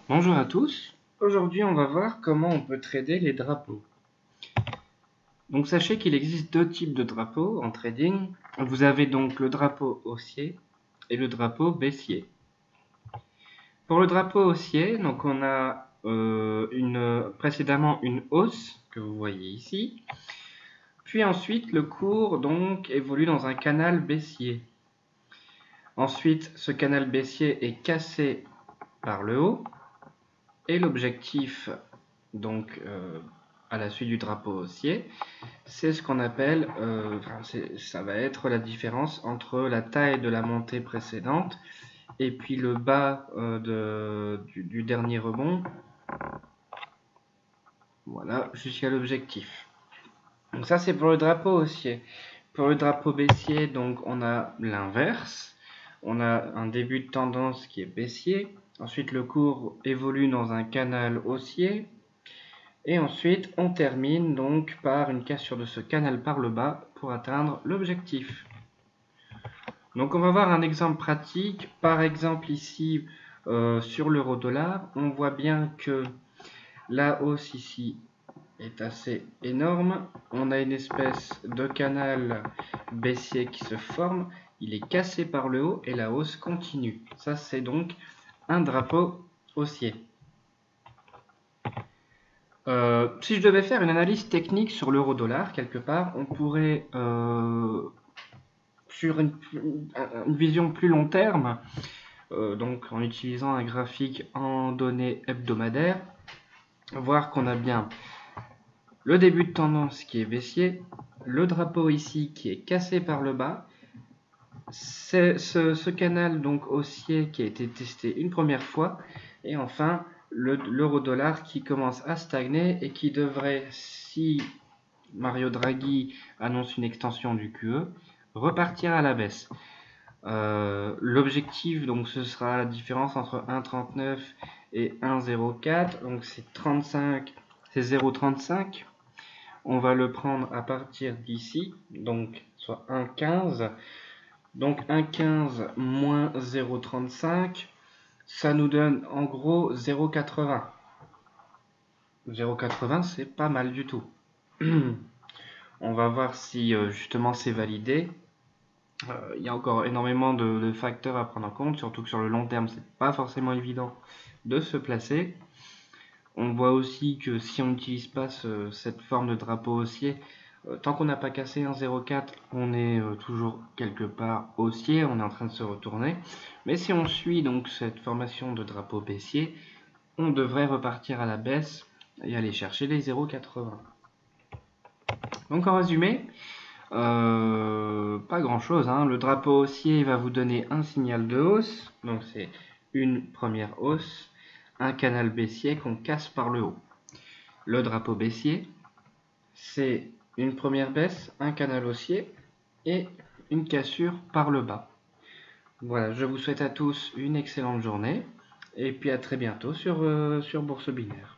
Bonjour à tous, aujourd'hui on va voir comment on peut trader les drapeaux. Donc sachez qu'il existe deux types de drapeaux en trading. Vous avez donc le drapeau haussier et le drapeau baissier. Pour le drapeau haussier, donc on a précédemment une hausse que vous voyez ici. Puis ensuite le cours donc évolue dans un canal baissier. Ensuite ce canal baissier est cassé par le haut. Et l'objectif, donc à la suite du drapeau haussier, c'est ce qu'on appelle, ça va être la différence entre la taille de la montée précédente et puis le bas du dernier rebond, voilà, jusqu'à l'objectif. Donc ça c'est pour le drapeau haussier. Pour le drapeau baissier, donc on a l'inverse. On a un début de tendance qui est baissier. Ensuite, le cours évolue dans un canal haussier. Et ensuite, on termine donc par une cassure de ce canal par le bas pour atteindre l'objectif. Donc on va voir un exemple pratique. Par exemple ici, sur l'euro-dollar, on voit bien que la hausse ici est assez énorme. On a une espèce de canal baissier qui se forme. Il est cassé par le haut et la hausse continue. Ça, c'est donc un drapeau haussier. Si je devais faire une analyse technique sur l'euro-dollar, quelque part, on pourrait, sur une vision plus long terme, donc en utilisant un graphique en données hebdomadaires, voir qu'on a bien le début de tendance qui est baissier, le drapeau ici qui est cassé par le bas, c'est ce canal donc haussier qui a été testé une première fois, et enfin l'euro-dollar qui commence à stagner et qui devrait, si Mario Draghi annonce une extension du QE, repartir à la baisse. L'objectif, donc, ce sera la différence entre 1,39 et 1,04. Donc, c'est 35, c'est 0,35. On va le prendre à partir d'ici, donc, soit 1,15. Donc, 1,15 moins 0,35, ça nous donne en gros 0,80. 0,80, c'est pas mal du tout. On va voir si justement c'est validé. Il y a encore énormément de facteurs à prendre en compte, surtout que sur le long terme, c'est pas forcément évident de se placer. On voit aussi que si on n'utilise pas cette forme de drapeau haussier, tant qu'on n'a pas cassé un 0,4, on est toujours quelque part haussier, on est en train de se retourner. Mais si on suit donc cette formation de drapeau baissier, on devrait repartir à la baisse et aller chercher les 0,80. Donc en résumé, pas grand chose, hein. Le drapeau haussier va vous donner un signal de hausse, donc c'est une première hausse, un canal baissier qu'on casse par le haut. Le drapeau baissier, c'est une première baisse, un canal haussier et une cassure par le bas. Voilà, je vous souhaite à tous une excellente journée et puis à très bientôt sur Bourse Binaire.